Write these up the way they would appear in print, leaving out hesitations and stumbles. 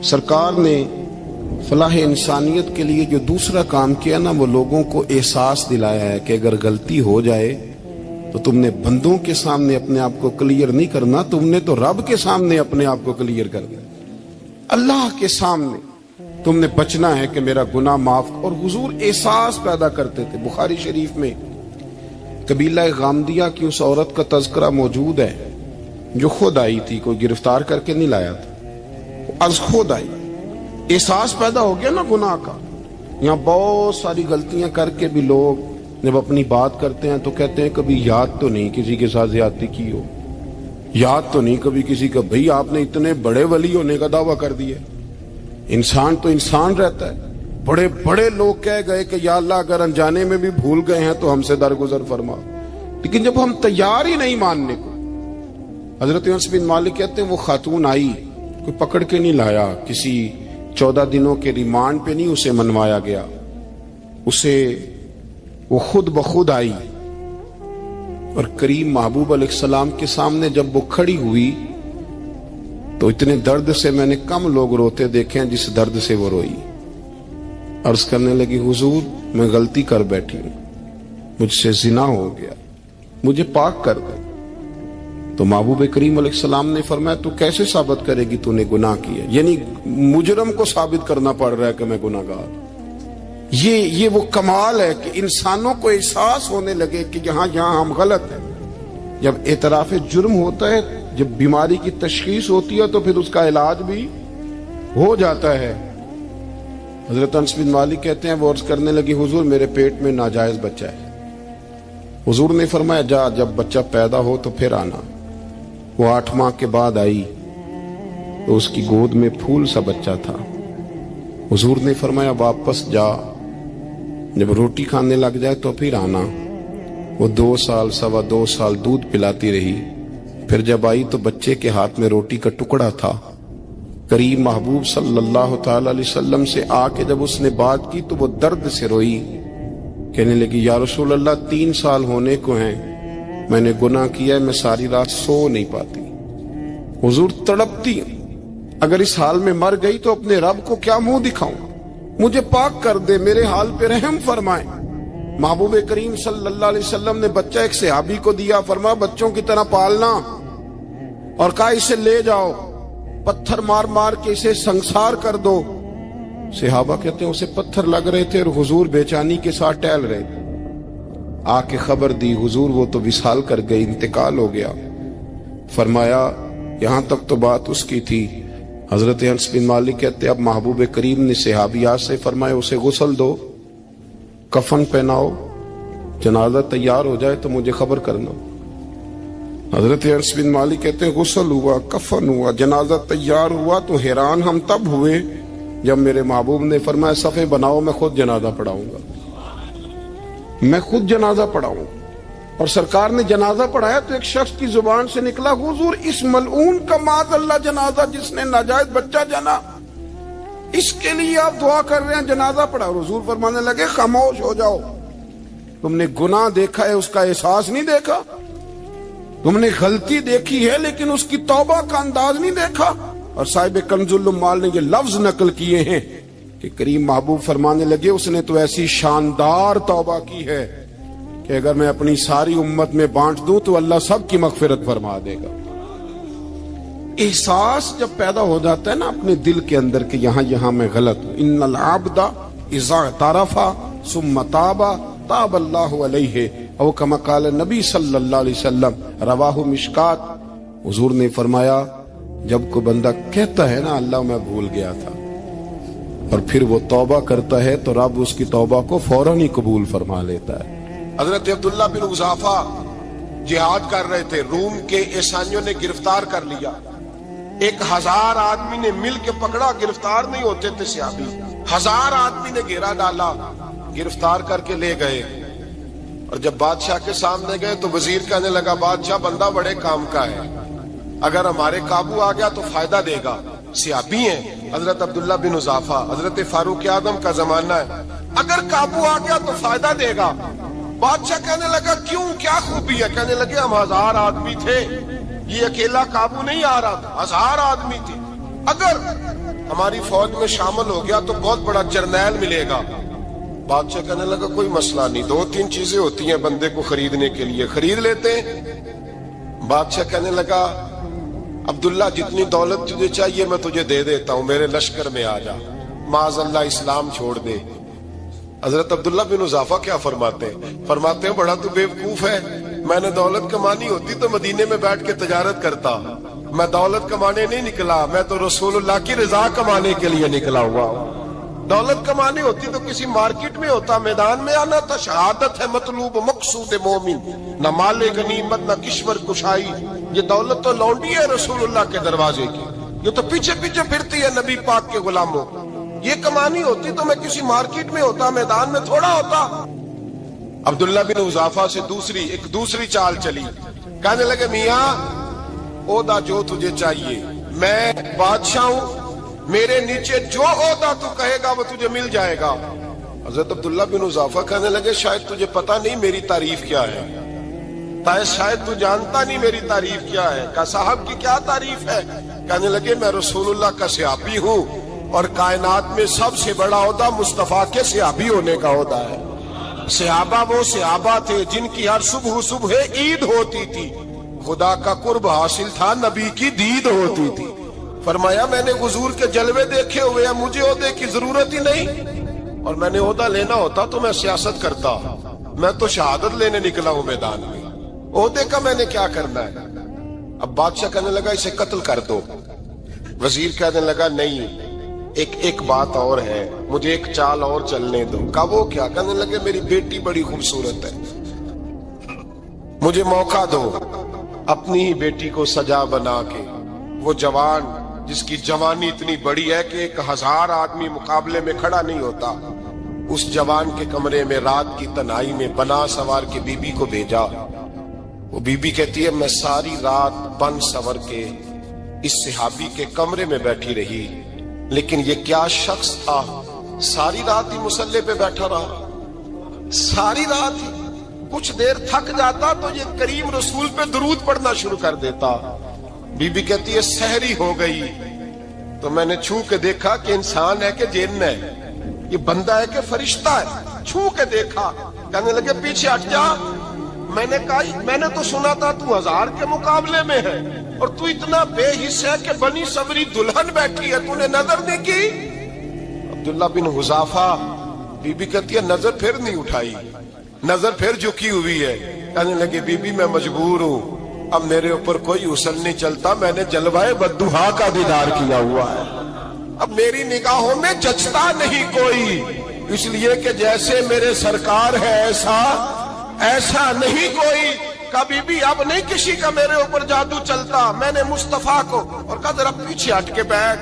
سرکار نے فلاح انسانیت کے لیے جو دوسرا کام کیا نا، وہ لوگوں کو احساس دلایا ہے کہ اگر غلطی ہو جائے تو تم نے بندوں کے سامنے اپنے آپ کو کلیئر نہیں کرنا، تم نے تو رب کے سامنے اپنے آپ کو کلیئر کرنا، اللہ کے سامنے تم نے بچنا ہے کہ میرا گناہ معاف۔ اور حضور احساس پیدا کرتے تھے۔ بخاری شریف میں قبیلہ غامدیہ کی اس عورت کا تذکرہ موجود ہے جو خود آئی تھی، کوئی گرفتار کر کے نہیں لایا تھا، از خود آئی۔ احساس پیدا ہو گیا نا گناہ کا۔ یہاں بہت ساری غلطیاں کر کے بھی لوگ جب اپنی بات کرتے ہیں تو کہتے ہیں کبھی یاد تو نہیں کسی کے ساتھ زیادتی کی ہو، یاد تو نہیں کبھی کسی کا، بھئی آپ نے اتنے بڑے ولی ہونے کا دعویٰ کر دیا۔ انسان تو انسان رہتا ہے۔ بڑے بڑے لوگ کہہ گئے کہ یا اللہ اگر انجانے میں بھی بھول گئے ہیں تو ہم سے درگزر فرما، لیکن جب ہم تیار ہی نہیں ماننے کو۔ حضرت انس بن مالک کہتے ہیں وہ خاتون آئی، کوئی پکڑ کے نہیں لایا، کسی 14 دنوں کے ریمانڈ پہ نہیں اسے منوایا گیا، اسے وہ خود بخود آئی اور کریم محبوب علیہ السلام کے سامنے جب وہ کھڑی ہوئی تو اتنے درد سے میں نے کم لوگ روتے دیکھے ہیں جس درد سے وہ روئی۔ عرض کرنے لگی حضور میں غلطی کر بیٹھی ہوں، مجھ سے زنا ہو گیا، مجھے پاک کر دے۔ تو محبوب کریم علیہ السلام نے فرمایا تو کیسے ثابت کرے گی تو نے گناہ کیا؟ یعنی مجرم کو ثابت کرنا پڑ رہا ہے کہ میں گناہ گار۔ یہ وہ کمال ہے کہ انسانوں کو احساس ہونے لگے کہ یہاں ہم غلط ہیں۔ جب اعتراف جرم ہوتا ہے، جب بیماری کی تشخیص ہوتی ہے تو پھر اس کا علاج بھی ہو جاتا ہے۔ حضرت انس بن مالک کہتے ہیں وہ عرض کرنے لگی حضور میرے پیٹ میں ناجائز بچہ ہے۔ حضور نے فرمایا جا جب بچہ پیدا ہو تو پھر آنا۔ وہ 8 ماہ کے بعد آئی تو اس کی گود میں پھول سا بچہ تھا۔ حضور نے فرمایا واپس جا، جب روٹی کھانے لگ جائے تو پھر آنا۔ وہ 2 سال 2.25 سال دودھ پلاتی رہی، پھر جب آئی تو بچے کے ہاتھ میں روٹی کا ٹکڑا تھا۔ کریم محبوب صلی اللہ تعالی علیہ وسلم سے آ کے جب اس نے بات کی تو وہ درد سے روئی، کہنے لگی یا رسول اللہ 3 سال ہونے کو ہیں، میں نے گناہ کیا ہے، میں ساری رات سو نہیں پاتی۔ حضور تڑپتی، اگر اس حال میں مر گئی تو اپنے رب کو کیا منہ دکھاؤں، مجھے پاک کر دے، میرے حال پہ رحم فرمائے۔ محبوب کریم صلی اللہ علیہ وسلم نے بچہ ایک صحابی کو دیا، فرمایا بچوں کی طرح پالنا، اور کہا اسے لے جاؤ، پتھر مار مار کے اسے سنسار کر دو۔ صحابہ کہتے ہیں اسے پتھر لگ رہے تھے اور حضور بے چینی کے ساتھ ٹہل رہے تھے۔ آ کے خبر دی حضور وہ تو وصال کر گئی، انتقال ہو گیا۔ فرمایا یہاں تک تو بات اس کی تھی۔ حضرت انس بن مالک کہتے اب محبوب کریم نے صحابیات سے فرمایا اسے غسل دو، کفن پہناؤ، جنازہ تیار ہو جائے تو مجھے خبر کرنا۔ حضرت انس بن مالک کہتے ہیں غسل ہوا، کفن ہوا، جنازہ تیار ہوا تو حیران ہم تب ہوئے جب میرے محبوب نے فرمایا صفے بناؤ، میں خود جنازہ پڑھاؤں گا، میں خود جنازہ پڑھاؤں۔ اور سرکار نے جنازہ پڑھایا تو ایک شخص کی زبان سے نکلا حضور اس ملعون کا معاذ اللہ جنازہ جس نے ناجائز بچہ جنا، اس کے لیے آپ دعا کر رہے ہیں، جنازہ پڑھا۔ حضور فرمانے لگے خاموش ہو جاؤ، تم نے گناہ دیکھا ہے، اس کا احساس نہیں دیکھا، تم نے غلطی دیکھی ہے لیکن اس کی توبہ کا انداز نہیں دیکھا۔ اور صاحب کنز العمال نے یہ لفظ نقل کیے ہیں کہ کریم محبوب فرمانے لگے اس نے تو ایسی شاندار توبہ کی ہے کہ اگر میں اپنی ساری امت میں بانٹ دوں تو اللہ سب کی مغفرت فرما دے گا۔ احساس جب پیدا ہو جاتا ہے نا اپنے دل کے اندر کہ یہاں میں غلط ہوں، ان العبد اذا اعترف ثم تاب تاب اللہ علیہ او کما قال نبی صلی اللہ علیہ وسلم، رواہ مشکات۔ حضور نے فرمایا جب کوئی بندہ کہتا ہے نا اللہ میں بھول گیا تھا اور پھر وہ توبہ کرتا ہے تو رب اس کی توبہ کو فوراً ہی قبول فرما لیتا ہے۔ حضرت عبداللہ بن حذافہ جہاد کر رہے تھے، روم کے عیسائیوں نے گرفتار کر لیا، 1000 آدمی نے مل کے پکڑا، گرفتار نہیں ہوتے تھے صحابی، 1000 آدمی نے گھیرا ڈالا، گرفتار کر کے لے گئے۔ اور جب بادشاہ کے سامنے گئے تو وزیر کہنے لگا بادشاہ بندہ بڑے کام کا ہے، اگر ہمارے قابو آ گیا تو فائدہ دے گا۔ صحابی ہیں حضرت عبداللہ بن حذافہ، حضرت فاروق اعظم کا زمانہ ہے، اگر قابو آ گیا تو فائدہ دے گا۔ بادشاہ کہنے لگا کیوں، کیا خوبی ہے؟ کہنے لگے ہم 1000 آدمی تھے، یہ اکیلا قابو نہیں آ رہا تھا، 1000 آدمی تھے، اگر ہماری فوج میں شامل ہو گیا تو بہت بڑا جرنیل ملے گا۔ بادشاہ کہنے لگا کوئی مسئلہ نہیں، 2-3 چیزیں ہوتی ہیں بندے کو خریدنے کے لیے، خرید لیتے ہیں۔ بادشاہ کہنے لگا عبداللہ جتنی دولت تجھے چاہیے میں تجھے دے دیتا ہوں، میرے لشکر میں آ جا، معاذ اللہ اسلام چھوڑ دے۔ حضرت عبداللہ بن حذافہ کیا فرماتے ہیں بڑا تو بیوقوف ہے، میں نے دولت کمانی ہوتی تو مدینے میں بیٹھ کے تجارت کرتا، میں دولت کمانے نہیں نکلا، میں تو رسول اللہ کی رضا کمانے کے لیے نکلا ہوا ہوں۔ دولت کمانی ہوتی تو کسی مارکیٹ میں ہوتا، میدان میں آنا تھا، شہادت ہے مطلوب مقصود مومن، نہ مال غنیمت نہ کشور کشائی، یہ دولت تو لونڈی ہے رسول اللہ کے دروازے کی، یہ تو پیچھے پیچھے پھرتی ہے نبی پاک کے غلاموں، یہ کمانی ہوتی تو میں کسی مارکیٹ میں ہوتا، میدان میں تھوڑا ہوتا۔ عبداللہ بن حذافہ سے ایک دوسری چال چلی، کہنے لگے میاں عہدہ جو تجھے چاہیے، میں بادشاہ ہوں، میرے نیچے جو عہدہ تو کہے گا وہ تجھے مل جائے گا۔ حضرت عبداللہ بن حذافہ کہنے لگے شاید تجھے پتہ نہیں میری تعریف کیا ہے، شاید تو جانتا نہیں میری تعریف کیا ہے۔ کہا صاحب کی کیا تعریف ہے؟ کہنے لگے میں رسول اللہ کا صحابی ہوں اور کائنات میں سب سے بڑا عہدہ مصطفیٰ کے صحابی ہونے کا عہدہ ہے۔ صحابہ وہ صحابہ تھے جن کی ہر صبح عید ہوتی تھی، خدا کا قرب حاصل تھا، نبی کی دید ہوتی تھی۔ فرمایا میں نے حضور کے جلوے دیکھے ہوئے ہیں، مجھے عہدے کی ضرورت ہی نہیں، اور میں نے عہدہ لینا ہوتا تو میں سیاست کرتا، میں تو شہادت لینے نکلا ہوں میدان میں، عہدے کا میں نے کیا کرنا ہے۔ اب بادشاہ کہنے لگا اسے قتل کر دو، وزیر کہنے لگا نہیں ایک بات اور ہے، مجھے ایک چال اور چلنے دو۔ کہا وہ کیا؟ کہنے لگے میری بیٹی بڑی خوبصورت ہے، مجھے موقع دو اپنی ہی بیٹی کو سجا بنا کے، وہ جوان جس کی جوانی اتنی بڑی ہے کہ 1000 آدمی مقابلے میں کھڑا نہیں ہوتا، اس جوان کے کمرے میں رات کی تنہائی میں بنا سوار کے بی بی کو بھیجا۔ وہ بی بی کہتی ہے میں ساری رات بن سور کے اس صحابی کے کمرے میں بیٹھی رہی، لیکن یہ کیا شخص تھا، ساری رات ہی مصلے پہ بیٹھا رہا، ساری رات ہی، کچھ دیر تھک جاتا تو یہ کریم رسول پہ درود پڑھنا شروع کر دیتا۔ بی بی کہتی ہے سحری ہو گئی تو میں نے چھو کے دیکھا کہ انسان ہے کہ جن ہے، یہ بندہ ہے کہ فرشتہ ہے، چھو کے دیکھا۔ کہنے لگے پیچھے ہٹ جا، میں نے کہا میں نے تو سنا تھا تو 1000 کے مقابلے میں ہے اور تو اتنا بے حس ہے کہ بنی صبری دلہن بیٹھی ہے، تو نے نظر نہیں کی؟ عبداللہ بن حذافہ، بی بی کہتی ہے نظر پھر نہیں اٹھائی، نظر پھر جھکی ہوئی ہے۔ کہنے لگے بی بی میں مجبور ہوں، اب میرے اوپر کوئی حسن نہیں چلتا، میں نے جلوائے بدوہا کا دیدار کیا ہوا ہے، اب میری نگاہوں میں جچتا نہیں کوئی، اس لیے کہ جیسے میرے سرکار ہے ایسا نہیں کوئی، کبھی بھی اب نہیں کسی کا میرے اوپر جادو چلتا، میں نے مصطفیٰ کو، اور کہا ذرا پیچھے ہٹ کے بیٹھ،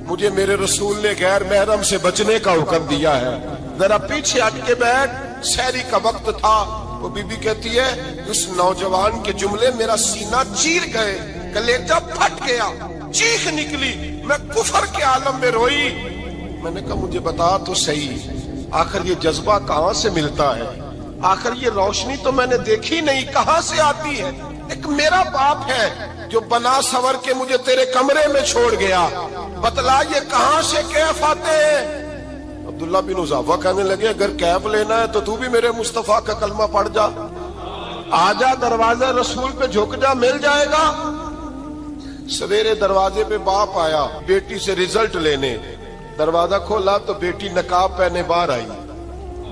مجھے میرے رسول نے غیر محرم سے بچنے کا حکم دیا ہے، ذرا پیچھے ہٹ کے بیٹھ۔ سحری کا وقت تھا، وہ بی بی کہتی ہے اس نوجوان کے جملے میرا سینہ چیر گئے، کلیجہ پھٹ گیا، چیخ نکلی، میں کفر کے عالم میں روئی۔ میں نے کہا مجھے بتا تو صحیح، آخر یہ جذبہ کہاں سے ملتا ہے، آخر یہ روشنی تو میں نے دیکھی نہیں، کہاں سے آتی ہے؟ ایک میرا باپ ہے جو بنا سور کے مجھے تیرے کمرے میں چھوڑ گیا، بتلا یہ کہاں سے کیف آتے ہیں؟ عبداللہ بن حذافہ کہنے لگے اگر کیف لینا ہے تو تو بھی میرے مصطفیٰ کا کلمہ پڑھ جا، آجا دروازہ رسول پہ جھک جا، مل جائے گا۔ سویرے دروازے پہ باپ آیا بیٹی سے رزلٹ لینے، دروازہ کھولا تو بیٹی نقاب پہنے باہر آئی،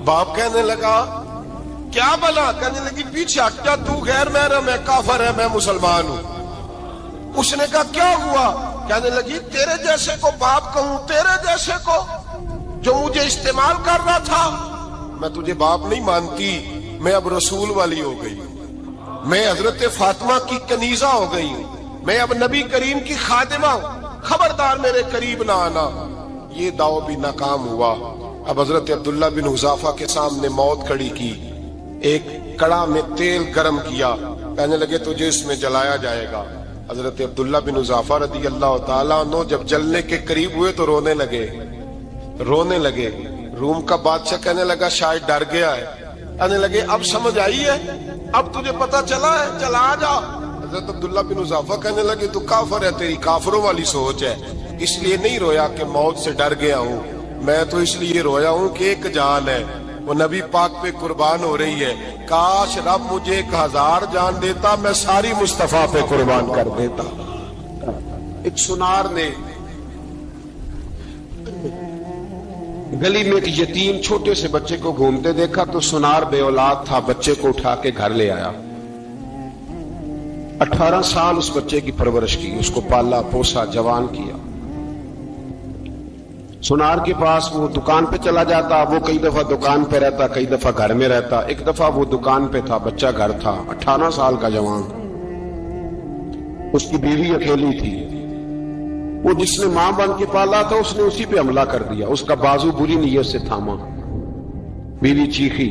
باپ کہنے لگا کیا بلا؟ کہنے لگی پیچھے ہٹ جا، تو غیر محرم ہے، کافر ہے، میں مسلمان ہوں۔ اس نے کہا کیا ہوا؟ کہنے لگی تیرے جیسے کو باپ کہوں، تیرے جیسے کو جو مجھے استعمال کر رہا تھا، میں تجھے باپ نہیں مانتی، میں اب رسول والی ہو گئی، میں حضرت فاطمہ کی کنیزہ ہو گئی، میں اب نبی کریم کی خادمہ ہوں، خبردار میرے قریب نہ آنا۔ یہ دعو بھی ناکام ہوا۔ اب حضرت عبداللہ بن حذافہ کے سامنے موت کھڑی کی، ایک کڑا میں تیل گرم کیا، کہنے لگے تجھے اس میں جلایا جائے گا۔ حضرت عبداللہ بن حذافہ رضی اللہ تعالیٰ عنہ جب جلنے کے قریب ہوئے تو رونے لگے۔ روم کا بادشاہ کہنے لگا شاید ڈر گیا ہے، کہنے لگے اب سمجھ آئی ہے، اب تجھے پتا چلا ہے، چلا آ جا۔ حضرت عبداللہ بن حذافہ کہنے لگے تو کافر ہے، تیری کافروں والی سوچ ہے، اس لیے نہیں رویا کہ موت سے ڈر گیا ہوں، میں تو اس لیے رویا ہوں کہ ایک جان ہے وہ نبی پاک پہ قربان ہو رہی ہے، کاش رب مجھے 1000 جان دیتا میں ساری مصطفیٰ پہ قربان کر دیتا۔ ایک سنار نے گلی میں ایک یتیم چھوٹے سے بچے کو گھومتے دیکھا تو سنار بے اولاد تھا، بچے کو اٹھا کے گھر لے آیا، 18 سال اس بچے کی پرورش کی، اس کو پالا پوسا جوان کیا۔ سنار کے پاس وہ دکان پہ چلا جاتا، وہ کئی دفعہ دکان پہ رہتا، کئی دفعہ گھر میں رہتا۔ ایک دفعہ وہ دکان پہ تھا، بچہ گھر تھا، 18 سال کا جوان، اس کی بیوی اکیلی تھی۔ وہ جس نے ماں بن کے پالا تھا اس نے اسی پہ حملہ کر دیا، اس کا بازو بری نیت سے تھاما، بیوی چیخی۔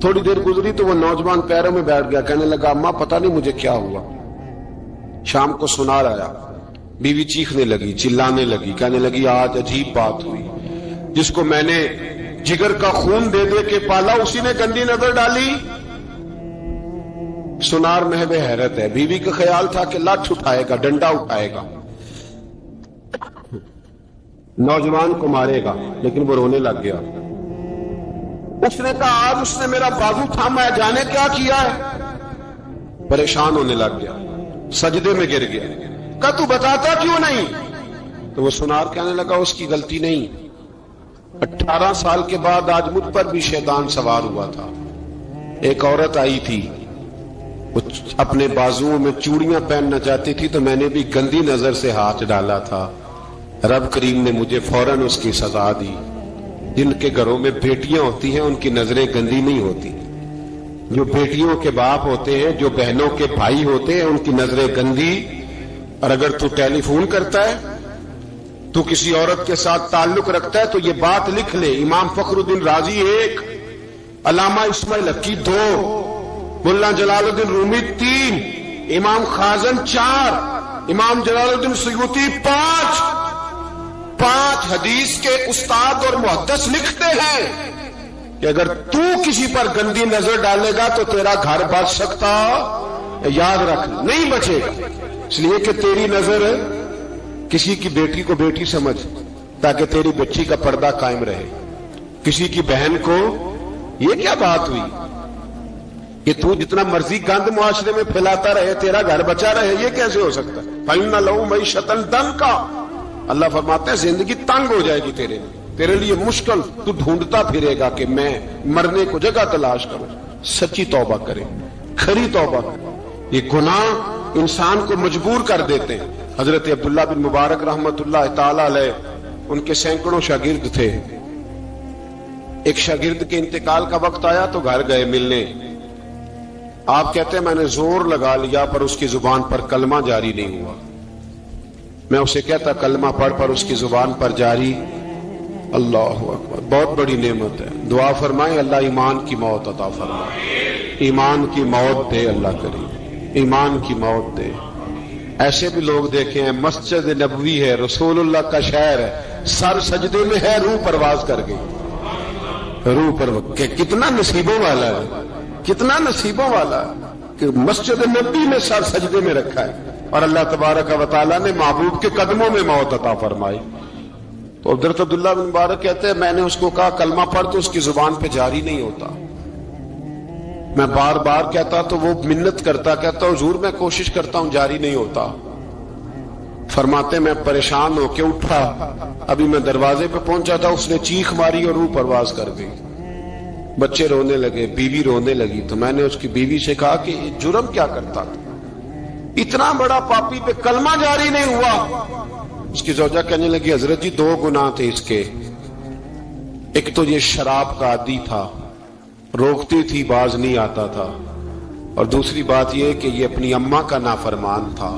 تھوڑی دیر گزری تو وہ نوجوان پیروں میں بیٹھ گیا، کہنے لگا اماں پتہ نہیں مجھے کیا ہوا۔ شام کو سنار آیا، بیوی چیخنے لگی، چلانے لگی، کہنے لگی آج عجیب بات ہوئی، جس کو میں نے جگر کا خون دے دے کے پالا اسی نے گندی نظر ڈالی۔ سنار محو حیرت ہے، بیوی کا خیال تھا کہ لاٹھ اٹھائے گا، ڈنڈا اٹھائے گا، نوجوان کو مارے گا، لیکن وہ رونے لگ گیا۔ اس نے کہا آج اس نے میرا بازو تھاما ہے، جانے کیا کیا ہے۔ پریشان ہونے لگ گیا، سجدے میں گر گیا، کہا تو بتاتا کیوں نہیں؟ تو وہ سنار کہنے لگا اس کی غلطی نہیں، 18 سال کے بعد آج مجھ پر بھی شیطان سوار ہوا تھا۔ ایک عورت آئی تھی، وہ اپنے بازوؤں میں چوڑیاں پہننا چاہتی تھی تو میں نے بھی گندی نظر سے ہاتھ ڈالا تھا، رب کریم نے مجھے فوراً اس کی سزا دی۔ جن کے گھروں میں بیٹیاں ہوتی ہیں ان کی نظریں گندی نہیں ہوتی، جو بیٹیوں کے باپ ہوتے ہیں، جو بہنوں کے بھائی ہوتے ہیں، ان کی نظریں گندی۔ اور اگر تو ٹیلی فون کرتا ہے، تو کسی عورت کے ساتھ تعلق رکھتا ہے تو یہ بات لکھ لے، امام فخر الدین رازی 1، علامہ اسماعیل حقی 2، ملا جلال الدین رومی 3، امام خازن 4، امام جلال الدین سیوطی 5 حدیث کے استاد اور محدث لکھتے ہیں کہ اگر تو کسی پر گندی نظر ڈالے گا تو تیرا گھر بچ سکتا، یاد رکھ نہیں بچے گا، اس لیے کہ تیری نظر کسی کی بیٹی کو بیٹی سمجھ تاکہ تیری بچی کا پردہ قائم رہے، کسی کی بہن کو۔ یہ کیا بات ہوئی کہ تو جتنا مرضی گند معاشرے میں پھیلاتا رہے تیرا گھر بچا رہے؟ یہ کیسے ہو سکتا ہے؟ فَإِنَّ لَهُ مَعِيشَةً ضَنْكَ، اللہ فرماتے ہیں زندگی تنگ ہو جائے گی تیرے لیے مشکل، تو ڈھونڈتا پھرے گا کہ میں مرنے کو جگہ تلاش کروں۔ سچی توبہ کرے، کھری توبہ کرے۔ یہ گناہ انسان کو مجبور کر دیتے ہیں۔ حضرت عبداللہ بن مبارک رحمت اللہ تعالی علیہ، ان کے سینکڑوں شاگرد تھے، ایک شاگرد کے انتقال کا وقت آیا تو گھر گئے ملنے۔ آپ کہتے ہیں میں نے زور لگا لیا پر اس کی زبان پر کلمہ جاری نہیں ہوا۔ میں اسے کہتا کلمہ پڑھ پر اس کی زبان پر جاری۔ اللہ اکبر، بہت بڑی نعمت ہے۔ دعا فرمائیں اللہ ایمان کی موت عطا فرمائے، ایمان کی موت دے اللہ کریم، ایمان کی موت دے۔ ایسے بھی لوگ دیکھے ہیں، مسجد نبوی ہے، رسول اللہ کا شہر ہے، سر سجدے میں ہے، روح پرواز کر گئی، روح پرواز۔ کتنا نصیبوں والا ہے، کتنا نصیبوں والا ہے کہ مسجد نبی میں سر سجدے میں رکھا ہے اور اللہ تبارک و تعالیٰ نے محبوب کے قدموں میں موت عطا فرمائی۔ تو حضرت عبداللہ بن مبارک کہتے ہیں میں نے اس کو کہا کلمہ پڑھ تو اس کی زبان پہ جاری نہیں ہوتا۔ میں بار بار کہتا تو وہ منت کرتا، کہتا حضور میں کوشش کرتا ہوں جاری نہیں ہوتا۔ فرماتے میں پریشان ہو کے اٹھا، ابھی میں دروازے پہ پہنچا تھا اس نے چیخ ماری اور روح پرواز کر گئی۔ بچے رونے لگے، بیوی رونے لگی، تو میں نے اس کی بیوی سے کہا کہ جرم کیا کرتا تھا، اتنا بڑا پاپی پہ کلمہ جاری نہیں ہوا۔ اس کی زوجہ کہنے لگی حضرت جی 2 گناہ تھے اس کے، ایک تو یہ شراب کا عادی تھا، روکتی تھی باز نہیں آتا تھا، اور دوسری بات یہ کہ یہ اپنی اماں کا نافرمان تھا،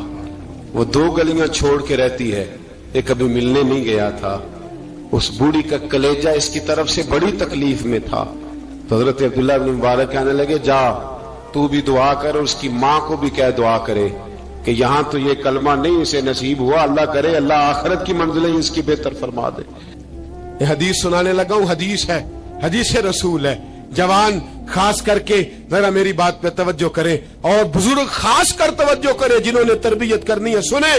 وہ 2 گلیاں چھوڑ کے رہتی ہے، یہ کبھی ملنے نہیں گیا تھا، اس بوڑھی کا کلیجہ اس کی طرف سے بڑی تکلیف میں تھا۔ تو حضرت عبداللہ بن مبارک کہنے لگے جا تو بھی دعا کر اور اس کی ماں کو بھی کہہ دعا کرے کہ یہاں تو یہ کلمہ نہیں اسے نصیب ہوا، اللہ کرے اللہ آخرت کی منزلیں اس کی بہتر فرما دے۔ یہ حدیث سنانے لگا ہوں، حدیث ہے، حدیث رسول ہے۔ جوان خاص کر کے ذرا میری بات پہ توجہ کرے اور بزرگ خاص کر توجہ کرے جنہوں نے تربیت کرنی ہے، سنیں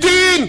3,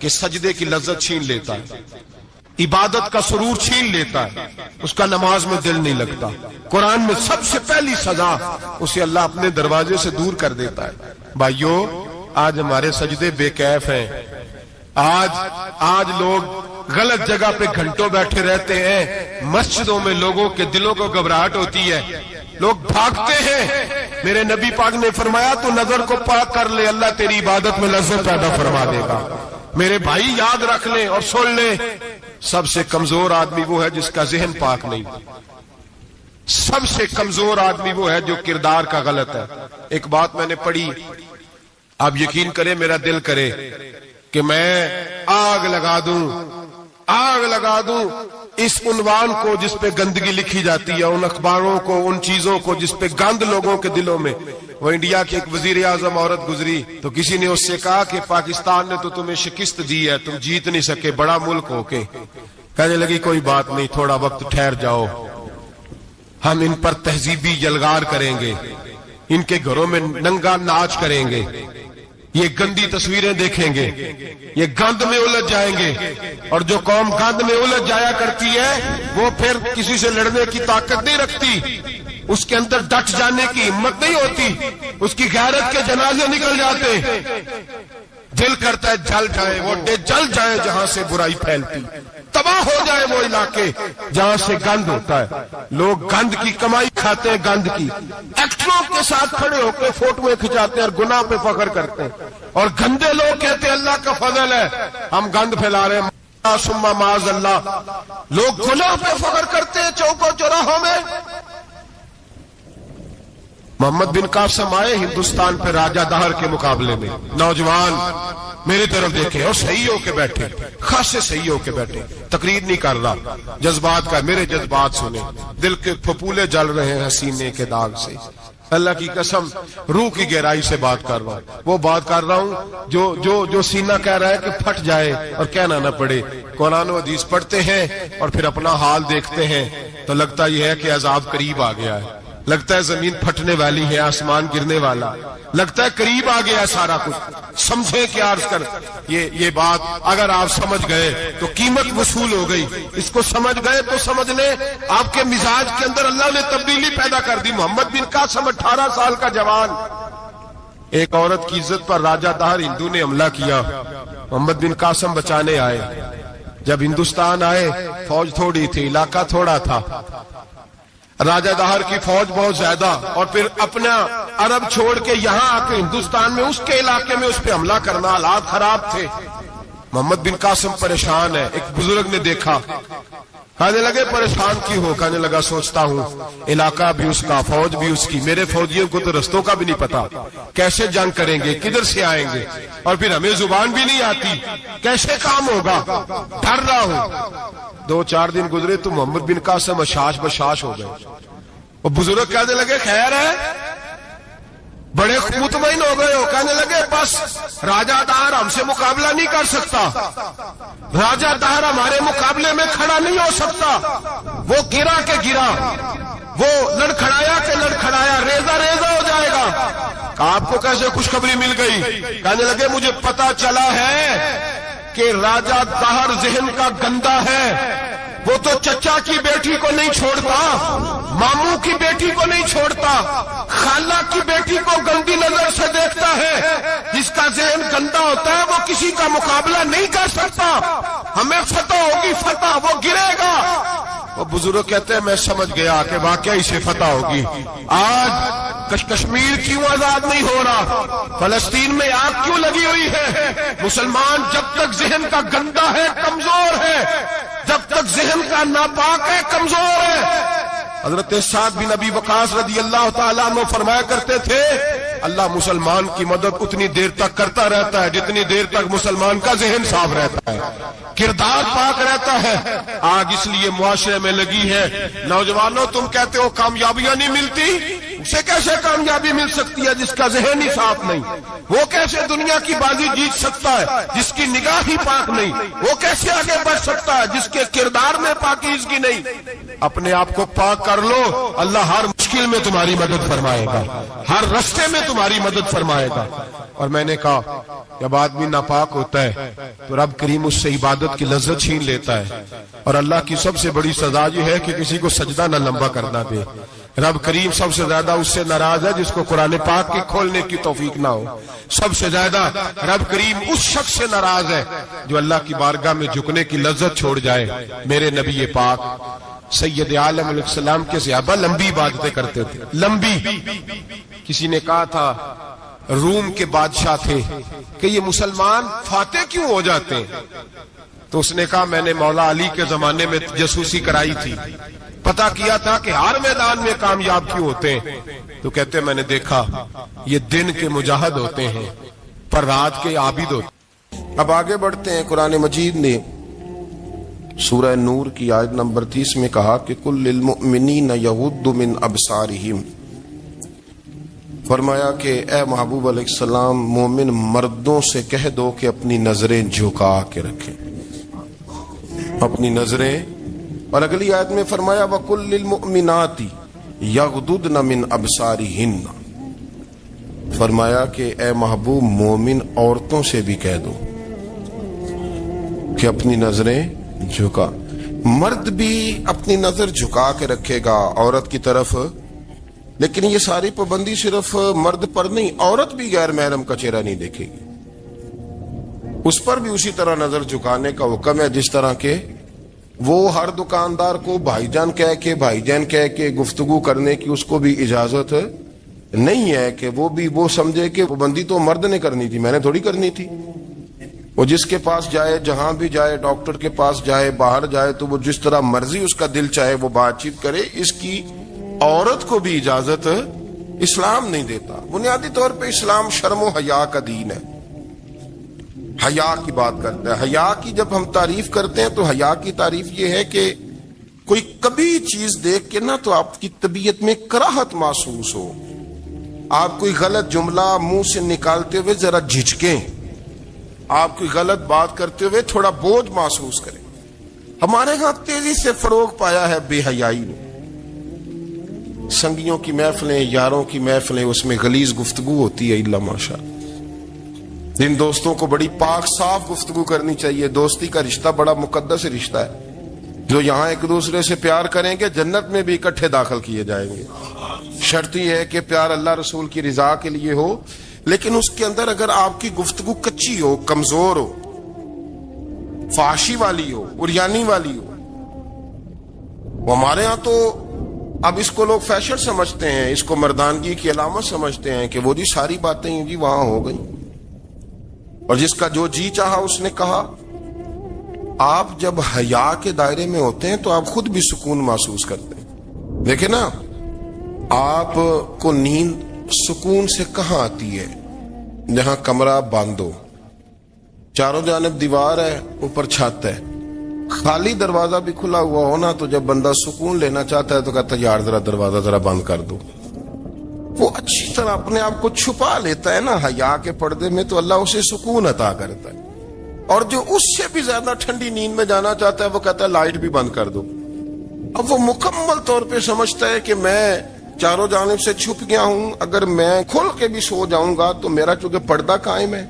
کہ سجدے کی لذت چھین لیتا ہے، عبادت کا سرور چھین لیتا ہے، اس کا نماز میں دل نہیں لگتا۔ قرآن میں سب سے پہلی سزا اسے اللہ اپنے دروازے سے دور کر دیتا ہے۔ بھائیو، آج ہمارے سجدے بے کیف ہیں، آج لوگ غلط جگہ پہ گھنٹوں بیٹھے رہتے ہیں، مسجدوں میں لوگوں کے دلوں کو گھبراہٹ ہوتی ہے، لوگ بھاگتے ہیں۔ میرے نبی پاک نے فرمایا تو نظر کو پاک کر لے، اللہ تیری عبادت میں لذت پیدا فرما دے گا۔ میرے بھائی یاد رکھ لیں اور سن لیں، سب سے کمزور آدمی وہ ہے جس کا ذہن پاک نہیں، سب سے کمزور آدمی وہ ہے جو کردار کا غلط ہے۔ ایک بات میں نے پڑھی، آپ یقین کریں میرا دل کرے کہ میں آگ لگا دوں اس عنوان کو جس پہ گندگی لکھی جاتی ہے، ان اخباروں کو، ان چیزوں کو جس پہ گند لوگوں کے دلوں میں۔ وہ انڈیا کی ایک وزیر اعظم عورت گزری تو کسی نے اس سے کہا کہ پاکستان نے تو تمہیں شکست دی ہے، تم جیت نہیں سکے بڑا ملک ہو کے۔ کہنے لگی کوئی بات نہیں، تھوڑا وقت ٹھہر جاؤ، ہم ان پر تہذیبی یلغار کریں گے، ان کے گھروں میں ننگا ناچ کریں گے، یہ گندی تصویریں دیکھیں گے، یہ گند میں الجھ جائیں گے۔ اور جو قوم گند میں الجھ جایا کرتی ہے وہ پھر کسی سے لڑنے کی طاقت نہیں رکھتی، اس کے اندر ڈٹ جانے کی ہمت نہیں ہوتی، اس کی غیرت کے جنازے نکل جاتے۔ دل کرتا ہے جل جائے وہ جل جائے جہاں سے برائی پھیلتی، تباہ ہو جائے وہ علاقے جہاں سے گند ہوتا ہے۔ لوگ گند کی کمائی کھاتے ہیں، گند کی، ایکٹروں کے ساتھ کھڑے ہو کے فوٹویں کھچاتے ہیں اور گناہ پہ فخر کرتے ہیں، اور گندے لوگ کہتے ہیں اللہ کا فضل ہے ہم گند پھیلا رہے ہیں، ثم معاذ اللہ۔ لوگ گناہ پہ فخر کرتے ہیں چوکوں چوراہوں میں۔ محمد بن قاسم آئے ہندوستان پہ راجہ دہر کے مقابلے میں، نوجوان میری طرف دیکھے اور صحیح ہو کے بیٹھے، خاصے صحیح ہو کے بیٹھے، تقریر نہیں کر رہا، جذبات کا، میرے جذبات سنے، دل کے پھپولے جل رہے ہیں سینے کے داغ سے۔ اللہ کی قسم روح کی گہرائی سے بات کر رہا ہوں، وہ بات کر رہا ہوں جو سینہ کہہ رہا ہے کہ پھٹ جائے اور کہنا نہ پڑے۔ قرآن و حدیث پڑھتے ہیں اور پھر اپنا حال دیکھتے ہیں تو لگتا یہ ہے کہ عذاب قریب آ گیا ہے، لگتا ہے زمین پھٹنے والی ہے، آسمان گرنے والا، لگتا ہے قریب آ گیا سارا کچھ۔ سمجھے کہ عرض کر یہ بات اگر آپ سمجھ گئے تو قیمت وصول ہو گئی، اس کو سمجھ گئے تو سمجھ لیں آپ کے مزاج کے اندر اللہ نے تبدیلی پیدا کر دی۔ محمد بن قاسم 18 سال کا جوان، ایک عورت کی عزت پر راجہ دہر ہندو نے حملہ کیا، محمد بن قاسم بچانے آئے۔ جب ہندوستان آئے فوج تھوڑی تھی، علاقہ تھوڑا تھا، راجہ دہر کی فوج بہت زیادہ، اور پھر اپنا عرب چھوڑ کے یہاں آ کے ہندوستان میں اس کے علاقے میں اس پہ حملہ کرنا، حالات خراب تھے۔ محمد بن قاسم پریشان ہے، ایک بزرگ نے دیکھا، کہنے لگے پریشان کیوں ہو؟ کہنے لگا سوچتا ہوں علاقہ بھی اس کا، فوج بھی اس کی، میرے فوجیوں کو تو رستوں کا بھی نہیں پتا، کیسے جنگ کریں گے، کدھر سے آئیں گے، اور پھر ہمیں زبان بھی نہیں آتی، کیسے کام ہوگا، ڈر رہا ہوں۔ 2-4 دن گزرے تو محمد بن قاسم اشاش بشاش ہو گئے۔ وہ بزرگ کہنے لگے خیر ہے، بڑے مطمئن ہو گئے ہو؟ کہنے لگے بس راجہ دہر ہم سے مقابلہ نہیں کر سکتا، راجہ دہر ہمارے مقابلے میں کھڑا نہیں ہو سکتا، وہ گرا کے گرا، وہ لڑکھڑایا کے لڑکھڑایا، ریزہ ریزہ ہو جائے گا۔ آپ کو کیسے خوشخبری مل گئی؟ کہنے لگے مجھے پتا چلا ہے کہ راجہ دہر ذہن کا گندا ہے، وہ تو چچا کی بیٹی کو نہیں چھوڑتا، ماموں کی بیٹی کو نہیں چھوڑتا، خالہ کی بیٹی کو گندی نظر سے دیکھتا ہے۔ جس کا ذہن گندا ہوتا ہے وہ کسی کا مقابلہ نہیں کر سکتا، ہمیں فتح ہوگی، فتح، وہ گرے گا۔ وہ بزرگ کہتے ہیں میں سمجھ گیا کہ واقعی سے فتح ہوگی۔ آج کشمیر کیوں آزاد نہیں ہو رہا، فلسطین میں آگ کیوں لگی ہوئی ہے؟ مسلمان جب تک ذہن کا گندا ہے کمزور ہے، جب تک ذہن کا ناپاک ہے کمزور ہے۔ حضرت سعد بن ابی وقاص رضی اللہ تعالیٰ عنہ فرمایا کرتے تھے اللہ مسلمان کی مدد اتنی دیر تک کرتا رہتا ہے جتنی دیر تک مسلمان کا ذہن صاف رہتا ہے، کردار پاک رہتا ہے۔ آگ اس لیے معاشرے میں لگی ہے، نوجوانوں تم کہتے ہو کامیابیاں نہیں ملتی، اسے کیسے کامیابی مل سکتی ہے جس کا ذہن ہی صاف نہیں؟ وہ کیسے دنیا کی بازی جیت سکتا ہے جس کی نگاہ ہی پاک نہیں؟ وہ کیسے آگے بڑھ سکتا ہے جس کے کردار میں پاکیزگی نہیں؟ اپنے آپ کو پاک کر لو، اللہ ہر مشکل میں تمہاری مدد فرمائے گا، ہر رستے میں تمہاری مدد فرمائے گا۔ اور میں نے کہا جب آدمی ناپاک ہوتا ہے تو رب کریم اس سے عبادت کی لذت چھین لیتا ہے، اور اللہ کی سب سے بڑی سزا یہ ہے کہ کسی کو سجدہ نہ لمبا کرنا دے۔ رب کریم سب سے زیادہ اس سے ناراض ہے جس کو قرآن پاک کے کھولنے کی توفیق نہ ہو۔ سب سے زیادہ رب کریم اس شخص سے ناراض ہے جو اللہ کی بارگاہ میں جھکنے کی لذت چھوڑ جائے۔ میرے نبی پاک سید عالم علیہ السلام کے صحابہ لمبی عبادتیں کرتے تھے، لمبی۔ کسی نے کہا تھا روم کے بادشاہ تھے کہ یہ مسلمان فاتح کیوں ہو جاتے ہیں؟ تو اس نے کہا میں نے مولا علی کے زمانے میں جاسوسی کرائی تھی، پتا کیا تھا کہ ہر میدان میں کامیاب کیوں ہوتے ہیں۔ تو کہتے میں نے دیکھا یہ دن کے مجاہد ہوتے ہیں پر رات کے عابد ہوتے ہیں۔ اب آگے بڑھتے ہیں۔ قرآن مجید نے سورہ نور کی آیت نمبر 30 میں کہا کہ کل للمؤمنین یغضوا من ابصارہم، فرمایا کہ اے محبوب علیہ السلام مومن مردوں سے کہہ دو کہ اپنی نظریں جھکا کے رکھیں، اپنی نظریں۔ اور اگلی آیت میں فرمایا وَقُلْ لِلْمُؤْمِنَاتِ يَغْضُضْنَ مِنْ أَبْصَارِهِنَّ، فرمایا کہ اے محبوب مومن عورتوں سے بھی کہہ دو کہ اپنی نظریں جھکا۔ مرد بھی اپنی نظر جھکا کے رکھے گا عورت کی طرف، لیکن یہ ساری پابندی صرف مرد پر نہیں، عورت بھی غیر محرم کا چہرہ نہیں دیکھے گی، اس پر بھی اسی طرح نظر جھکانے کا حکم ہے جس طرح کے وہ ہر دکاندار کو بھائی جان کہہ کے گفتگو کرنے کی اس کو بھی اجازت نہیں ہے کہ وہ بھی وہ سمجھے کہ پابندی تو مرد نے کرنی تھی، میں نے تھوڑی کرنی تھی۔ وہ جس کے پاس جائے، جہاں بھی جائے، ڈاکٹر کے پاس جائے، باہر جائے، تو وہ جس طرح مرضی اس کا دل چاہے وہ بات چیت کرے، اس کی عورت کو بھی اجازت اسلام نہیں دیتا۔ بنیادی طور پہ اسلام شرم و حیا کا دین ہے، حیا کی بات کرتا ہے۔ حیا کی جب ہم تعریف کرتے ہیں تو حیا کی تعریف یہ ہے کہ کوئی کبھی چیز دیکھ کے نہ تو آپ کی طبیعت میں کراہت محسوس ہو، آپ کوئی غلط جملہ منہ سے نکالتے ہوئے ذرا جھجکیں، آپ کوئی غلط بات کرتے ہوئے تھوڑا بوجھ محسوس کریں۔ ہمارے ہاں تیزی سے فروغ پایا ہے بے حیائی نے، سنگیوں کی محفلیں، یاروں کی محفلیں، اس میں غلیظ گفتگو ہوتی ہے الا ماشاء اللہ۔ جن دوستوں کو بڑی پاک صاف گفتگو کرنی چاہیے، دوستی کا رشتہ بڑا مقدس رشتہ ہے، جو یہاں ایک دوسرے سے پیار کریں گے جنت میں بھی اکٹھے داخل کیے جائیں گے۔ شرط یہ ہے کہ پیار اللہ رسول کی رضا کے لیے ہو، لیکن اس کے اندر اگر آپ کی گفتگو کچی ہو، کمزور ہو، فحاشی والی ہو، عریانی والی ہو، وہ ہمارے ہاں تو اب اس کو لوگ فیشن سمجھتے ہیں، اس کو مردانگی کی علامت سمجھتے ہیں کہ وہ جی ساری باتیں جی وہاں ہو گئی، اور جس کا جو جی چاہا اس نے کہا۔ آپ جب حیا کے دائرے میں ہوتے ہیں تو آپ خود بھی سکون محسوس کرتے ہیں۔ دیکھیں نا، آپ کو نیند سکون سے کہاں آتی ہے؟ جہاں کمرہ بند ہو، چاروں جانب دیوار ہے، اوپر چھت ہے، خالی دروازہ بھی کھلا ہوا ہونا تو جب بندہ سکون لینا چاہتا ہے تو کہتا ہے یار ذرا دروازہ ذرا بند کر دو۔ وہ اچھی طرح اپنے آپ کو چھپا لیتا ہے نا حیا کے پردے میں، تو اللہ اسے سکون عطا کرتا ہے۔ اور جو اس سے بھی زیادہ ٹھنڈی نیند میں جانا چاہتا ہے وہ کہتا ہے لائٹ بھی بند کر دو۔ اب وہ مکمل طور پہ سمجھتا ہے کہ میں چاروں جانب سے چھپ گیا ہوں، اگر میں کھل کے بھی سو جاؤں گا تو میرا چونکہ پردہ قائم ہے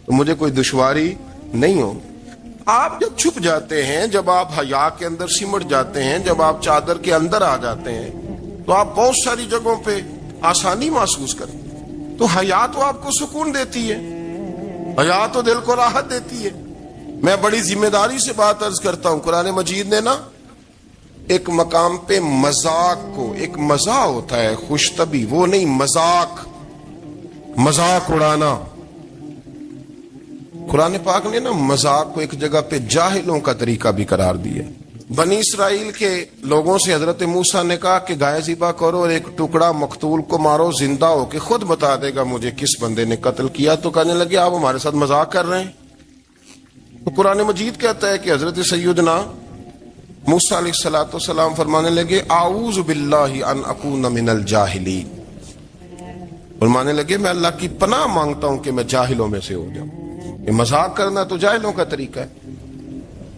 تو مجھے کوئی دشواری نہیں ہوگی۔ آپ جب چھپ جاتے ہیں، جب آپ حیا کے اندر سمٹ جاتے ہیں، جب آپ چادر کے اندر آ جاتے ہیں تو آپ بہت ساری جگہوں پہ آسانی محسوس کرتے ہیں۔ تو حیا تو آپ کو سکون دیتی ہے، حیا تو دل کو راحت دیتی ہے۔ میں بڑی ذمہ داری سے بات عرض کرتا ہوں، قرآن مجید نے نا ایک مقام پہ مذاق کو، ایک مزاح ہوتا ہے خوش طبی، وہ نہیں، مذاق اڑانا۔ قرآن پاک نے نا مذاق کو ایک جگہ پہ جاہلوں کا طریقہ بھی قرار دیا۔ بنی اسرائیل کے لوگوں سے حضرت موسیٰ نے کہا کہ گائے ذبح کرو اور ایک ٹکڑا مقتول کو مارو، زندہ ہو کے خود بتا دے گا مجھے کس بندے نے قتل کیا۔ تو کہنے لگے آپ ہمارے ساتھ مذاق کر رہے ہیں۔ تو قرآن مجید کہتا ہے کہ حضرت سیدنا موسیٰ علیہ السلام فرمانے لگے اعوذ باللہ ان اکون من الجاہلین، فرمانے لگے میں اللہ کی پناہ مانگتا ہوں کہ میں جاہلوں میں سے ہو جاؤں۔ یہ مذاق کرنا تو جاہلوں کا طریقہ ہے۔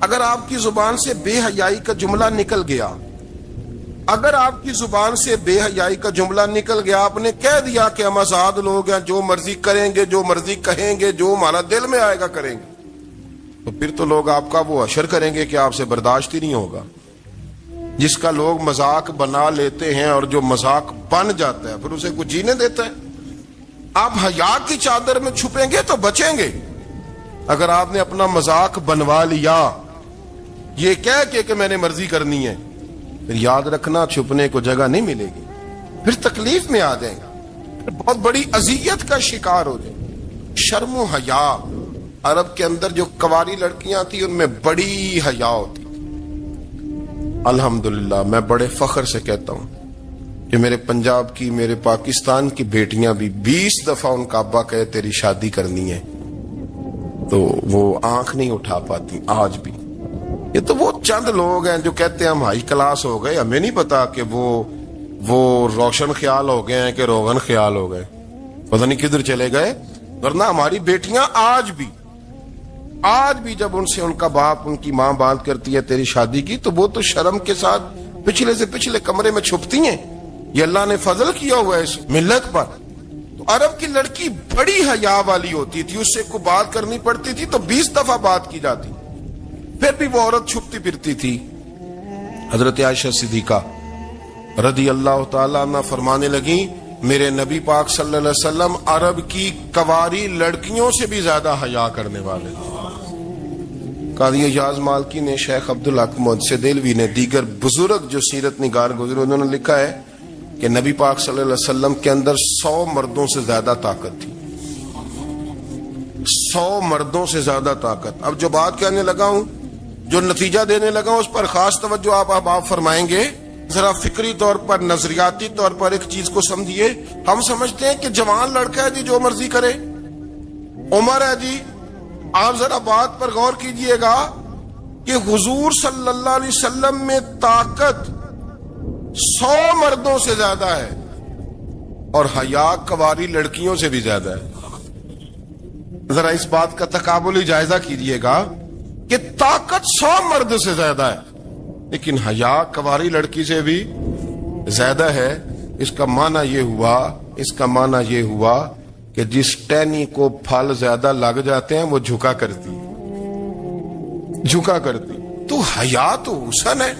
اگر آپ کی زبان سے بے حیائی کا جملہ نکل گیا، اگر آپ کی زبان سے بے حیائی کا جملہ نکل گیا، آپ نے کہہ دیا کہ ہم آزاد لوگ ہیں، جو مرضی کریں گے، جو مرضی کہیں گے، جو ہمارا دل میں آئے گا کریں گے، تو پھر تو لوگ آپ کا وہ اشر کریں گے کہ آپ سے برداشت ہی نہیں ہوگا۔ جس کا لوگ مذاق بنا لیتے ہیں اور جو مذاق بن جاتا ہے پھر اسے کچھ جینے دیتا ہے۔ آپ حیا کی چادر میں چھپیں گے تو بچیں گے۔ اگر آپ نے اپنا مذاق بنوا لیا یہ کہہ کہ میں نے مرضی کرنی ہے، پھر یاد رکھنا چھپنے کو جگہ نہیں ملے گی، پھر تکلیف میں آ جائیں گے، پھر بہت بڑی اذیت کا شکار ہو جائیں گے۔ شرم و حیا، عرب کے اندر جو کنواری لڑکیاں تھیں ان میں بڑی حیا ہوتی تھی۔ الحمدللہ میں بڑے فخر سے کہتا ہوں کہ میرے پنجاب کی، میرے پاکستان کی بیٹیاں بھی 20 دفعہ ان کا ابا کہے تیری شادی کرنی ہے تو وہ آنکھ نہیں اٹھا پاتی آج بھی۔ یہ تو وہ چند لوگ ہیں جو کہتے ہیں ہم ہائی کلاس ہو گئے، ہمیں نہیں پتا کہ وہ روشن خیال ہو گئے ہیں کہ روغن خیال ہو گئے، پتہ نہیں کدھر چلے گئے۔ ورنہ ہماری بیٹیاں آج بھی جب ان سے ان کا باپ، ان کی ماں بات کرتی ہے تیری شادی کی، تو وہ تو شرم کے ساتھ پچھلے سے پچھلے کمرے میں چھپتی ہیں۔ یہ اللہ نے فضل کیا ہوا ہے اس ملت پر۔ تو عرب کی لڑکی بڑی حیا والی ہوتی تھی، اس سے کوئی بات کرنی پڑتی تھی تو 20 دفعہ بات کی جاتی، پھر بھی وہ عورت چھپتی پھرتی تھی۔ حضرت عائشہ صدیقہ رضی اللہ تعالیٰ عنہ فرمانے لگیں میرے نبی پاک صلی اللہ علیہ وسلم عرب کی کنواری لڑکیوں سے بھی زیادہ حیا کرنے والے تھے۔ قاضی اعجاز مالکی نے، شیخ عبدالحق محدث دہلوی نے، دیگر بزرگ جو سیرت نگار گزرے، انہوں نے لکھا ہے کہ نبی پاک صلی اللہ علیہ وسلم کے اندر 100 مردوں سے زیادہ طاقت تھی، 100 مردوں سے زیادہ طاقت۔ اب جو بات کہنے لگا ہوں، جو نتیجہ دینے لگا ہوں، اس پر خاص توجہ آپ فرمائیں گے۔ ذرا فکری طور پر، نظریاتی طور پر ایک چیز کو سمجھیے۔ ہم سمجھتے ہیں کہ جوان لڑکا ہے جی جو مرضی کرے، عمر ہے جی۔ آپ ذرا بات پر غور کیجئے گا کہ حضور صلی اللہ علیہ وسلم میں طاقت 100 مردوں سے زیادہ ہے اور حیا کنواری لڑکیوں سے بھی زیادہ ہے۔ ذرا اس بات کا تقابلی جائزہ کیجئے گا کہ طاقت 100 مرد سے زیادہ ہے لیکن حیا کنواری لڑکی سے بھی زیادہ ہے۔ اس کا معنی یہ ہوا کہ جس ٹہنی کو پھل زیادہ لگ جاتے ہیں وہ جھکا کرتی۔ تو حیا تو حسن ہے،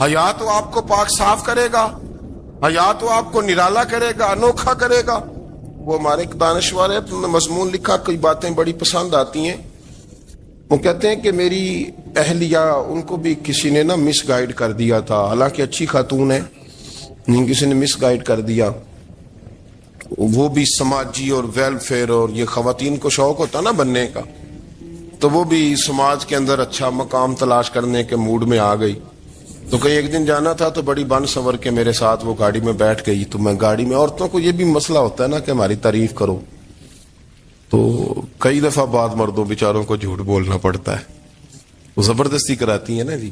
حیا تو آپ کو پاک صاف کرے گا، حیا تو آپ کو نرالا کرے گا، انوکھا کرے گا۔ وہ ہمارے ایک دانشور ہے، تم نے مضمون لکھا، کئی باتیں بڑی پسند آتی ہیں۔ وہ کہتے ہیں کہ میری اہلیہ، ان کو بھی کسی نے مس گائیڈ کر دیا تھا، حالانکہ اچھی خاتون ہے، کسی نے مس گائیڈ کر دیا۔ وہ بھی سماجی اور ویلفیئر اور یہ خواتین کو شوق ہوتا نا بننے کا، تو وہ بھی سماج کے اندر اچھا مقام تلاش کرنے کے موڈ میں آ گئی۔ تو کہیں ایک دن جانا تھا تو بڑی بن سنور کے میرے ساتھ وہ گاڑی میں بیٹھ گئی۔ تو میں گاڑی میں، عورتوں کو یہ بھی مسئلہ ہوتا ہے نا کہ ہماری تعریف کرو، تو کئی دفعہ بعد مردوں بیچاروں کو جھوٹ بولنا پڑتا ہے، وہ زبردستی کراتی ہیں نا جی۔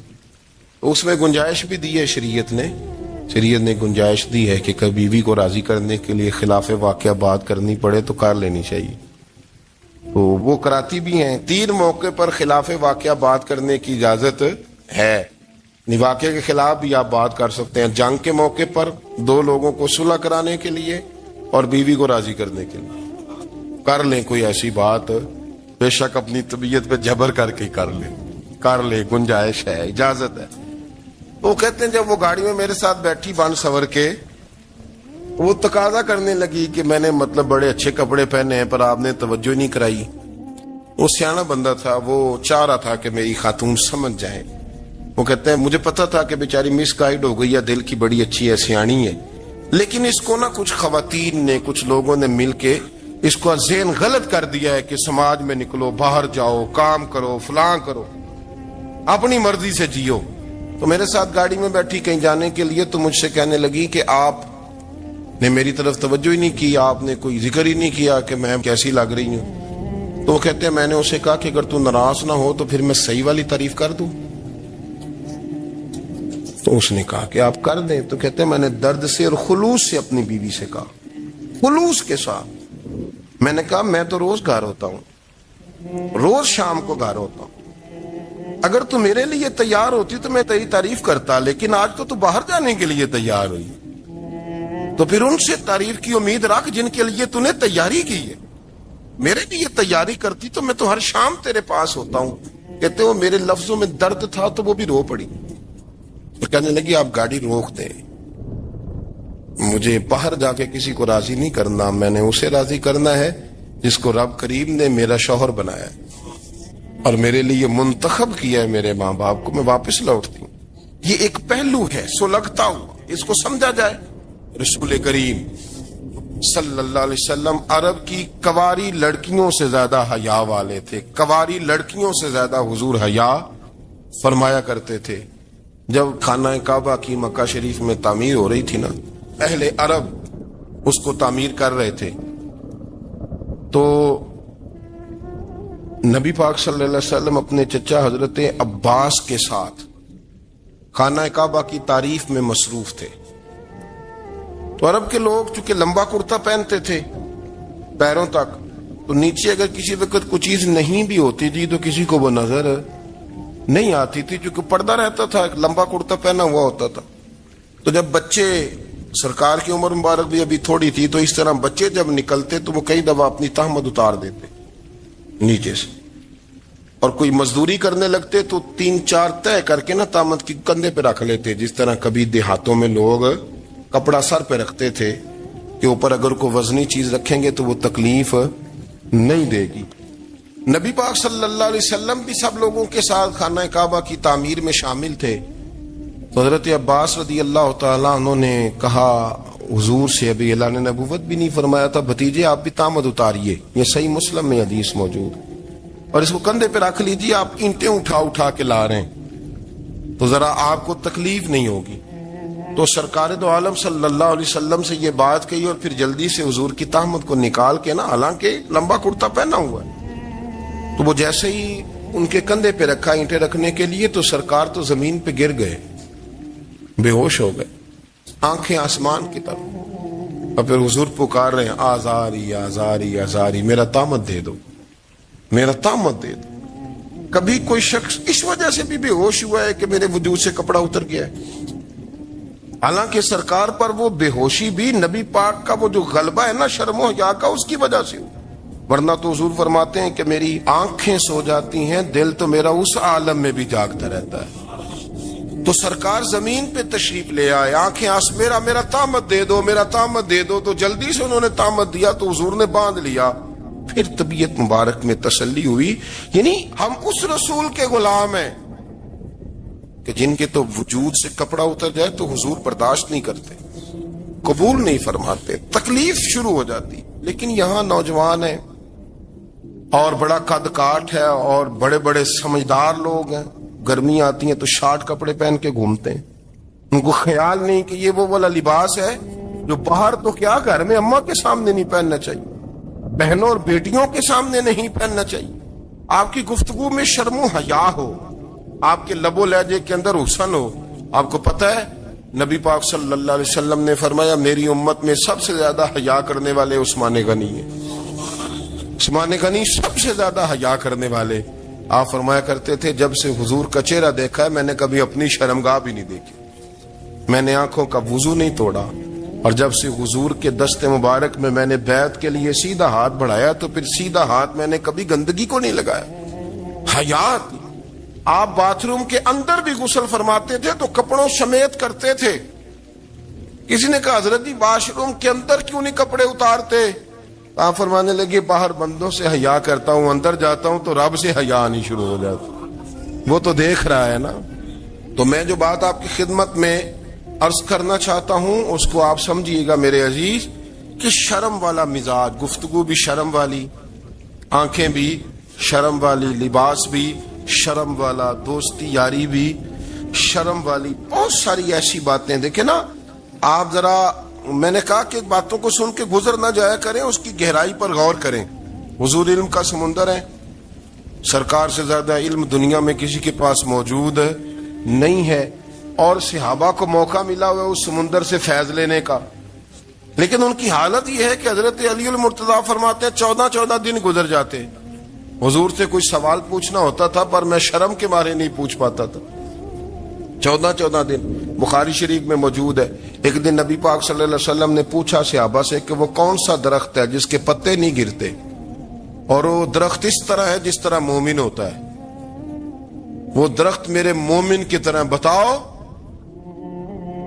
اس میں گنجائش بھی دی ہے شریعت نے گنجائش دی ہے کہ کبھی بیوی کو راضی کرنے کے لیے خلاف واقعہ بات کرنی پڑے تو کر لینی چاہیے، تو وہ کراتی بھی ہیں۔ 3 موقع پر خلاف واقعہ بات کرنے کی اجازت ہے، واقعے کے خلاف بھی آپ بات کر سکتے ہیں، جنگ کے موقع پر 2 لوگوں کو صلح کرانے کے لیے اور بیوی کو راضی کرنے کے لیے کر لیں کوئی ایسی بات، بے شک اپنی طبیعت پہ جبر کر کے کر لیں، گنجائش ہے، اجازت ہے۔ وہ کہتے ہیں جب وہ گاڑی میں میرے ساتھ بیٹھی بن سنور کے، وہ تقاضا کرنے لگی کہ میں نے بڑے اچھے کپڑے پہنے ہیں پر آپ نے توجہ نہیں کرائی۔ وہ سیانا بندہ تھا، وہ چاہ رہا تھا کہ میری خاتون سمجھ جائے۔ وہ کہتے ہیں مجھے پتا تھا کہ بیچاری مس گائیڈ ہو گئی ہے، دل کی بڑی اچھی ہے، سیانی ہے، لیکن اس کو کچھ خواتین نے، کچھ لوگوں نے مل کے اس کو ذہن غلط کر دیا ہے کہ سماج میں نکلو، باہر جاؤ، کام کرو، فلاں کرو، اپنی مرضی سے جیو۔ تو میرے ساتھ گاڑی میں بیٹھی کہیں جانے کے لیے، تو مجھ سے کہنے لگی کہ آپ نے میری طرف توجہ ہی نہیں کی، آپ نے کوئی ذکر ہی نہیں کیا کہ میں کیسی لگ رہی ہوں۔ تو وہ کہتے ہیں میں نے اسے کہا کہ اگر تو ناراض نہ ہو تو پھر میں صحیح والی تعریف کر دوں۔ تو اس نے کہا کہ آپ کر دیں. تو کہتے ہیں میں نے درد سے اور خلوص سے اپنی بیوی سے کہا, خلوص کے ساتھ. میں نے کہا میں تو روز گھر ہوتا ہوں, روز شام کو گھر ہوتا ہوں, اگر تو میرے لیے تیار ہوتی تو میں تیری تعریف کرتا, لیکن آج تو باہر جانے کے لیے تیار ہوئی, تو پھر ان سے تعریف کی امید رکھ جن کے لیے تو نے تیاری کی ہے. میرے لیے تیاری کرتی تو میں تو ہر شام تیرے پاس ہوتا ہوں. کہتے ہو میرے لفظوں میں درد تھا تو وہ بھی رو پڑی. تو کہنے لگی آپ گاڑی روک دیں, مجھے باہر جا کے کسی کو راضی نہیں کرنا, میں نے اسے راضی کرنا ہے جس کو رب کریم نے میرا شوہر بنایا اور میرے لیے منتخب کیا ہے میرے ماں باپ کو, میں واپس لوٹتی ہوں. یہ ایک پہلو ہے سلگتا ہوا, اس کو سمجھا جائے. رسول کریم صلی اللہ علیہ وسلم عرب کی کواری لڑکیوں سے زیادہ حیا والے تھے, کواری لڑکیوں سے زیادہ حضور حیا فرمایا کرتے تھے. جب خانہ کعبہ کی مکہ شریف میں تعمیر ہو رہی تھی نا, اہل عرب اس کو تعمیر کر رہے تھے, تو نبی پاک صلی اللہ علیہ وسلم اپنے چچا حضرت عباس کے ساتھ خانہ کعبہ کی تعریف میں مصروف تھے. تو عرب کے لوگ چونکہ لمبا کرتا پہنتے تھے پیروں تک, تو نیچے اگر کسی وقت کوئی چیز نہیں بھی ہوتی تھی تو کسی کو وہ نظر نہیں آتی تھی, چونکہ پردہ رہتا تھا, ایک لمبا کرتا پہنا ہوا ہوتا تھا. تو جب بچے, سرکار کی عمر مبارک بھی ابھی تھوڑی تھی, تو اس طرح بچے جب نکلتے تو وہ کئی دفعہ اپنی تہمت اتار دیتے نیچے سے, اور کوئی مزدوری کرنے لگتے تو 3-4 طے کر کے نا تہمت کی کندھے پہ رکھ لیتے. جس طرح کبھی دیہاتوں میں لوگ کپڑا سر پہ رکھتے تھے کہ اوپر اگر کوئی وزنی چیز رکھیں گے تو وہ تکلیف نہیں دے گی. نبی پاک صلی اللہ علیہ وسلم بھی سب لوگوں کے ساتھ خانہ کعبہ کی تعمیر میں شامل تھے. تو حضرت عباس رضی اللہ تعالیٰ عنہ نے کہا حضور سے, ابھی اللہ نے نبوت بھی نہیں فرمایا تھا, بھتیجے آپ بھی تامد اتاریے, یہ صحیح مسلم میں حدیث موجود, اور اس کو کندھے پہ رکھ لیجیے, آپ اینٹیں اٹھا اٹھا کے لا رہے ہیں تو ذرا آپ کو تکلیف نہیں ہوگی. تو سرکار دو عالم صلی اللہ علیہ وسلم سے یہ بات کہی, اور پھر جلدی سے حضور کی تہمت کو نکال کے نا, حالانکہ لمبا کرتا پہنا ہوا ہے, تو وہ جیسے ہی ان کے کندھے پہ رکھا اینٹیں رکھنے کے لیے, تو سرکار تو زمین پہ گر گئے, بے ہوش ہو گئے, آنکھیں آسمان کی طرف, اور پھر حضور پکار رہے ہیں آزاری آزاری آزاری, میرا تامت دے دو, میرا تامت دے دو. کبھی کوئی شخص اس وجہ سے بھی بے ہوش ہوا ہے کہ میرے وجود سے کپڑا اتر گیا ہے, حالانکہ سرکار پر وہ بے ہوشی بھی نبی پاک کا وہ جو غلبہ ہے نا شرم و حیا کا, اس کی وجہ سے ہو. ورنہ تو حضور فرماتے ہیں کہ میری آنکھیں سو جاتی ہیں, دل تو میرا اس عالم میں بھی جاگتا رہتا ہے. تو سرکار زمین پہ تشریف لے آئے, آنکھیں میرا تامت دے دو, میرا تامت دے دو. تو جلدی سے انہوں نے تامت دیا تو حضور نے باندھ لیا. پھر طبیعت مبارک میں تسلی ہوئی, یعنی ہم اس رسول کے غلام ہیں کہ جن کے تو وجود سے کپڑا اتر جائے تو حضور برداشت نہیں کرتے, قبول نہیں فرماتے, تکلیف شروع ہو جاتی. لیکن یہاں نوجوان ہیں اور بڑا قد کاٹ ہے اور بڑے بڑے سمجھدار لوگ ہیں, گرمی آتی ہیں تو شارٹ کپڑے پہن کے گھومتے ہیں, ان کو خیال نہیں کہ یہ وہ والا لباس ہے جو باہر تو کیا گھر میں اماں کے سامنے نہیں پہننا چاہیے, بہنوں اور بیٹیوں کے سامنے نہیں پہننا چاہیے. آپ کی گفتگو میں شرم و حیا ہو, آپ کے لب و لہجے کے اندر حسن ہو. آپ کو پتہ ہے نبی پاک صلی اللہ علیہ وسلم نے فرمایا میری امت میں سب سے زیادہ حیا کرنے والے عثمان غنی ہیں, عثمان غنی سب سے زیادہ حیا کرنے والے. آپ فرمایا کرتے تھے جب سے حضور کا چہرہ دیکھا ہے میں نے کبھی اپنی شرمگاہ بھی نہیں دیکھی, میں نے آنکھوں کا وضو نہیں توڑا, اور جب سے حضور کے دست مبارک میں نے بیعت کے لیے سیدھا ہاتھ بڑھایا تو پھر سیدھا ہاتھ میں نے کبھی گندگی کو نہیں لگایا. حیات. آپ باتھ روم کے اندر بھی غسل فرماتے تھے تو کپڑوں سمیت کرتے تھے. کسی نے کہا حضرت جی واش روم کے اندر کیوں نہیں کپڑے اتارتے؟ آپ فرمانے لگے باہر بندوں سے حیا کرتا ہوں, اندر جاتا ہوں تو رب سے حیا آنی شروع ہو جاتی, وہ تو دیکھ رہا ہے نا. تو میں جو بات آپ کی خدمت میں عرض کرنا چاہتا ہوں اس کو آپ سمجھیے گا میرے عزیز, کہ شرم والا مزاج, گفتگو بھی شرم والی, آنکھیں بھی شرم والی, لباس بھی شرم والا, دوستی یاری بھی شرم والی, بہت ساری ایسی باتیں. دیکھیں نا آپ ذرا, میں نے کہا کہ باتوں کو سن کے گزر نہ جایا کریں, اس کی گہرائی پر غور کریں. حضور علم کا سمندر ہے, سرکار سے زیادہ علم دنیا میں کسی کے پاس موجود نہیں ہے. اور صحابہ کو موقع ملا ہوا اس سمندر سے فیض لینے کا، لیکن ان کی حالت یہ ہے کہ حضرت علی المرتضیٰ فرماتے ہیں 14 دن گزر جاتے، حضور سے کوئی سوال پوچھنا ہوتا تھا پر میں شرم کے مارے نہیں پوچھ پاتا تھا۔ 14 دن بخاری شریف میں موجود ہے۔ ایک دن نبی پاک صلی اللہ علیہ وسلم نے پوچھا صحابہ سے کہ وہ کون سا درخت ہے جس کے پتے نہیں گرتے، اور وہ درخت اس طرح ہے جس طرح مومن ہوتا ہے، وہ درخت میرے مومن کی طرح بتاؤ۔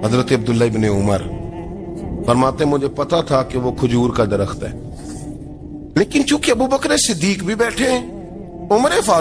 حضرت عبداللہ ابن عمر فرماتے مجھے پتا تھا کہ وہ کھجور کا درخت ہے، لیکن چونکہ ابو بکر صدیق بھی بیٹھے ہیں، عمر فاروق